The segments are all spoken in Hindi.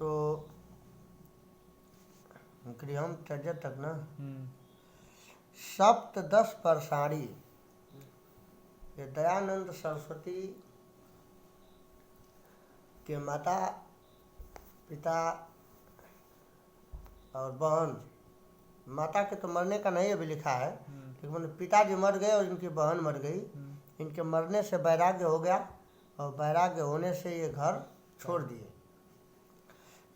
तो गृहम त्यज तक ना। सप्तदश वर्षाणी, ये दयानंद सरस्वती के माता पिता और बहन, माता के तो मरने का नहीं अभी लिखा है, लेकिन पिताजी मर गए और इनकी बहन मर गई। इनके मरने से वैराग्य हो गया और वैराग्य होने से ये घर छोड़ दिए।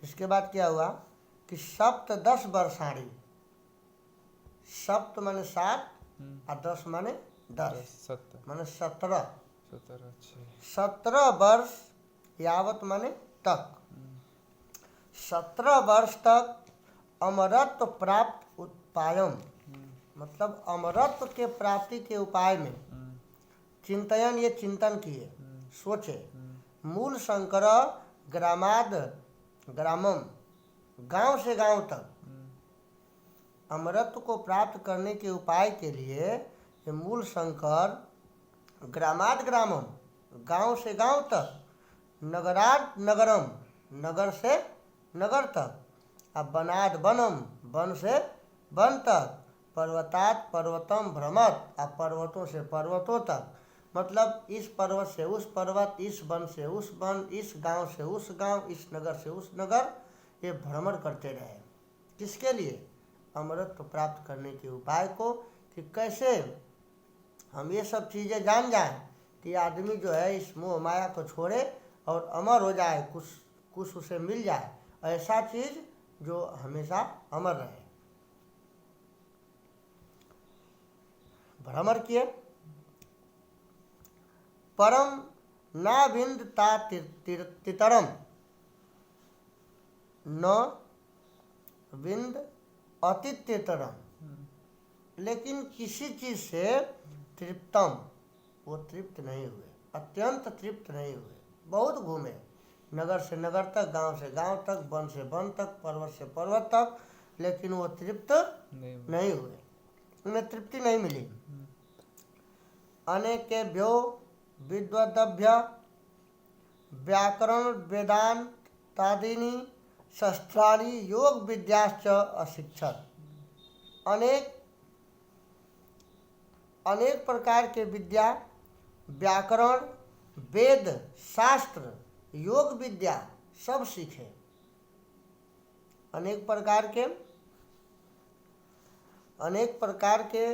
इसके बाद क्या हुआ कि सप्तदश वर्षाणी, सप्त माने 7 और 10 माने 10, माने 17। 17 वर्ष यावत माने तक, 17 वर्ष तक अमरत्व प्राप्त उपायम, मतलब अमरत्व के प्राप्ति के उपाय में चिंतन, ये चिंतन किए, सोचे। मूल शंकर ग्रामाद ग्रामम, गांव से गांव तक अमरत्व को प्राप्त करने के उपाय के लिए ये मूल शंकर ग्रामाद ग्रामम, गांव से गांव तक, नगराद नगरम, नगर से नगर तक, अब वनाद वनम, वन से वन तक, पर्वतात् पर्वतम भ्रमत, अब पर्वतों से पर्वतों तक, मतलब इस पर्वत से उस पर्वत, इस वन से उस वन, इस गांव से उस गांव, इस नगर से उस नगर, ये भ्रमण करते रहे। किसके लिए? अमरत्व प्राप्त करने के उपाय को, कि कैसे हम ये सब चीज़ें जान जाएं कि आदमी जो है इस मोह माया को छोड़े और अमर हो जाए, कुछ उसे मिल जाए, ऐसा चीज़ जो हमेशा अमर रहे। भ्रमण किए। परम ना विंद ता तितरम, न विंद अतित्यतरम, लेकिन किसी चीज से तृप्तम, वो तृप्त नहीं हुए, अत्यंत तृप्त नहीं हुए। बहुत घूमे, नगर से नगर तक, गांव से गांव तक, वन से वन तक, पर्वत से पर्वत तक, लेकिन वो तृप्त नहीं हुए, उन्हें तृप्ति नहीं मिली। अनेकेभ्यो विद्वद्भ्य व्याकरण वेदांतादीनि शस्त्राणि योग विद्याश्च अशिक्षत, अनेक प्रकार के विद्या, व्याकरण, वेद, शास्त्र, योग विद्या सब सीखे। अनेक प्रकार के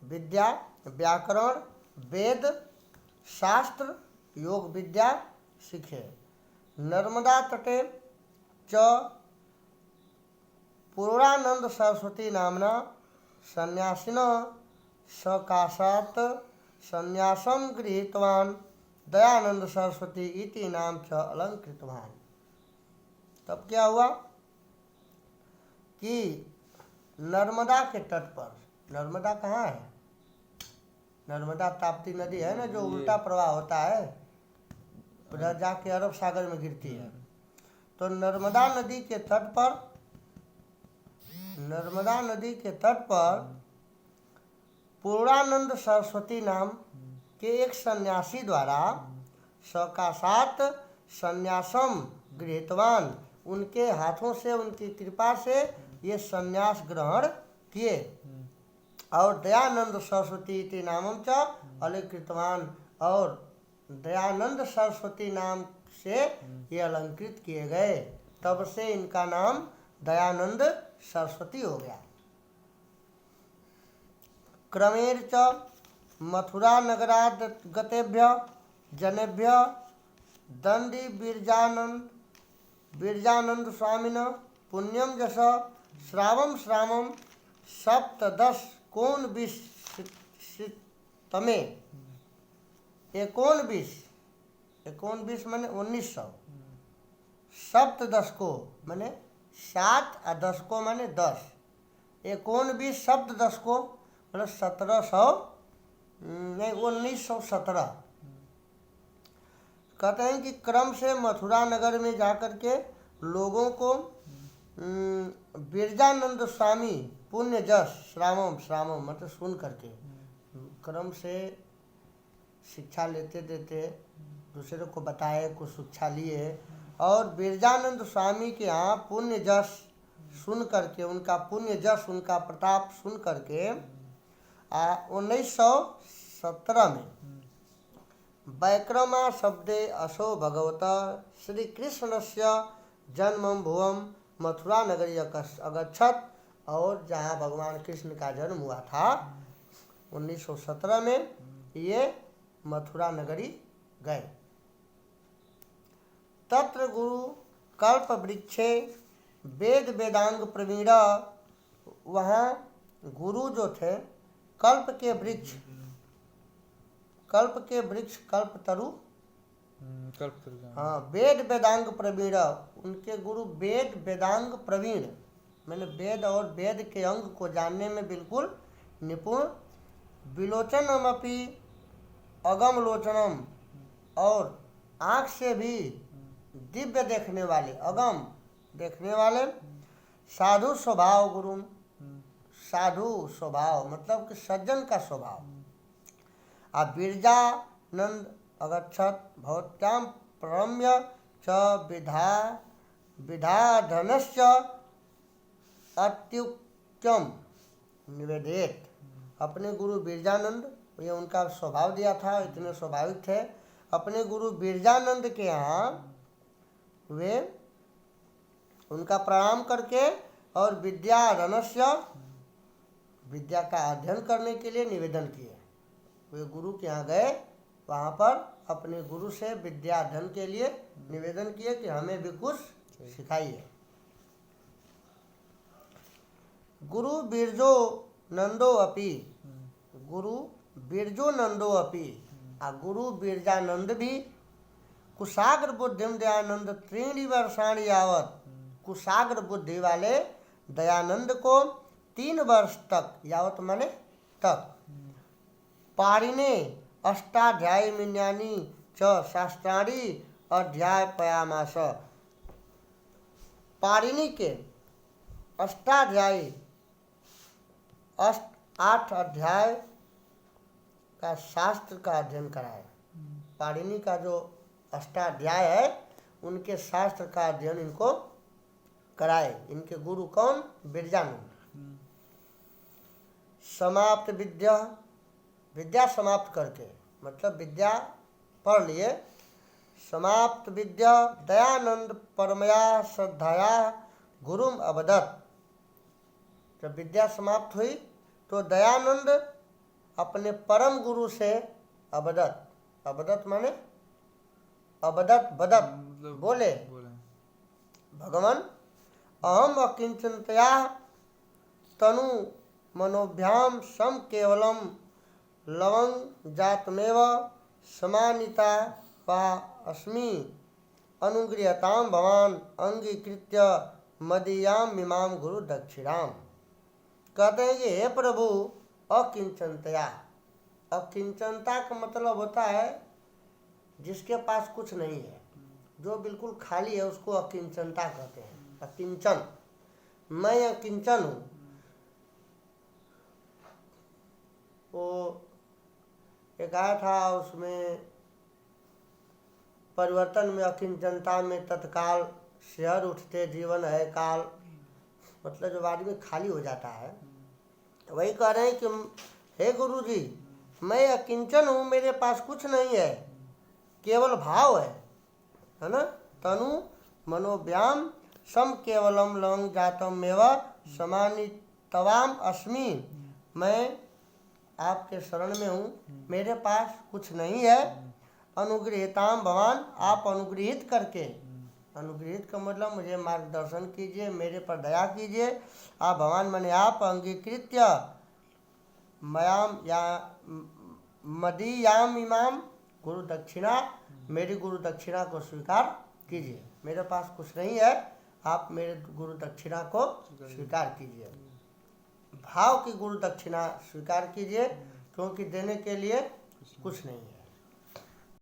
विद्या, व्याकरण, वेद, शास्त्र, योग विद्या सीखे। नर्मदा तटे च पूर्णानंद सरस्वती नामना सन्यासिनः सकाशात् सन्यासं गृहीतवान् दयानंद सरस्वती इति नाम च अलंकृतवान्। तब क्या हुआ कि नर्मदा के तट पर, नर्मदा कहाँ है? नर्मदा ताप्ती नदी है ना, जो उल्टा प्रवाह होता है, उधर जाके अरब सागर में गिरती है। तो नर्मदा नदी के तट पर पूर्णानंद सरस्वती नाम के एक सन्यासी द्वारा सकाशात सन्यासम गृहीतवान, उनके हाथों से, उनकी कृपा से ये सन्यास ग्रहण किए, और दयानंद सरस्वती इति नामम च अलंकृतवान, और दयानंद सरस्वती नाम से ये अलंकृत किए गए। तब से इनका नाम दयानंद सरस्वती हो गया। क्रमेण च मथुरा नगराद गतेभ्य जनेभ्य दंडी बिरजानंद स्वामिन पुण्यम जस श्रावम सप्तदश कोन 19 माने 1900, सप्तदश को माने 7 और 10 को माने 10, 19 सप्तदश को मतलब 1700 नहीं 1917। कहते हैं कि क्रम से मथुरा नगर में जाकर के लोगों को बिरजानंद स्वामी पुण्य जस श्रावम मतलब सुन करके, क्रम से शिक्षा लेते देते दूसरे को बताए, कुछ शिक्षा लिए और बिरजानंद स्वामी के यहाँ पुण्य जश सुन करके, उनका पुण्य जश, उनका प्रताप सुन करके 1917 में वैक्रमा शब्दे असो भगवत श्री कृष्णस्य जन्मं भुवम मथुरा नगरी अगच्छत। और जहाँ भगवान कृष्ण का जन्म हुआ था 1917 में, ये मथुरा नगरी गए। तत्र गुरु कल्प वृक्षे वेद वेदांग प्रवीण, वहाँ गुरु जो थे कल्प के वृक्ष, कल्पतरु, हाँ, वेद वेदांग प्रवीण, उनके गुरु वेद वेदांग प्रवीण, मैंने वेद और वेद के अंग को जानने में बिल्कुल निपुण। विलोचनमपि अगम लोचनम, और आँख से भी दिव्य देखने वाले, अगम देखने वाले। साधु स्वभाव गुरु, साधु स्वभाव मतलब कि सज्जन का स्वभाव। अब बिरजानंद अगच्छत भवत्याम प्ररम्य च विधाधनश्च अत्युक्तम निवेदित। अपने गुरु बिरजानंद, ये उनका स्वभाव दिया था, इतने स्वाभाविक थे। अपने गुरु बिरजानंद के यहाँ वे उनका प्रणाम करके और विद्याधनस्य, विद्या का अध्ययन करने के लिए निवेदन किए। वे गुरु के यहाँ गए, वहाँ पर अपने गुरु से विद्या अध्ययन के लिए निवेदन किए कि हमें भी कुछ सिखाइए। गुरु बिरजो नंदो अपि, गुरु बिरजो नंदो अपि, गुरु बिरजानंद भी कुशाग्र बुद्धिम दयानंद 3 वर्षाणि यावत, कुशाग्र बुद्धि वाले दयानंद को 3 वर्ष तक, यावत माने तक, पारिणे अष्टाध्यायी मिन्यानि च शास्त्राणि अध्याय पयामास। पारिणी के अष्टाध्यायी 8 अध्याय का शास्त्र का अध्ययन कराए। पाणिनि का जो अष्टाध्याय है उनके शास्त्र का अध्ययन इनको कराए। इनके गुरु कौन? बिरजानंद। समाप्त विद्या, विद्या समाप्त करके मतलब विद्या पढ़ लिए। समाप्त विद्या दयानंद परमया श्रद्धाया गुरुम अवदत। जब विद्या समाप्त हुई तो दयानंद अपने परम गुरु से अवदत, अवदत माने अवदत बदत बोले, भगवान अहम अकिंचनतया तनु मनोभ्याम सम केवलम लवंग जातमेव समानिता वा अस्मि अनुगृहताम भवान अंगीकृत्य मदीयाम मिमाम गुरु दक्षिणाम। कहते हैं कि हे प्रभु अकिंचनतया, अकिंचनता का मतलब होता है जिसके पास कुछ नहीं है, जो बिल्कुल खाली है उसको अकिंचनता कहते हैं। अकिंचन, मैं अकिंचन हूँ। वो एक आया था उसमें परिवर्तन में अकिंचनता में तत्काल शहर उठते जीवन है काल, मतलब जब आदमी खाली हो जाता है वही कह रहे हैं कि हे गुरु जी मैं अकिंचन हूँ, मेरे पास कुछ नहीं है, केवल भाव है ना। तनु मनोव्याम सम केवलम लंग जातम मेवा समानितवाम अस्मि। मैं आपके शरण में हूँ, मेरे पास कुछ नहीं है। अनुगृहीताम भगवान, आप अनुगृहित करके, अनुगृहित का मतलब मुझे मार्गदर्शन कीजिए, मेरे पर दया कीजिए। आप भगवान माने आप अंगीकृत्य मयाम या मदीयाम इमाम गुरु दक्षिणा, मेरी गुरु दक्षिणा को स्वीकार कीजिए। मेरे पास कुछ नहीं है, आप मेरे गुरु दक्षिणा को स्वीकार कीजिए। भाव की गुरु दक्षिणा स्वीकार कीजिए, क्योंकि देने के लिए कुछ नहीं है।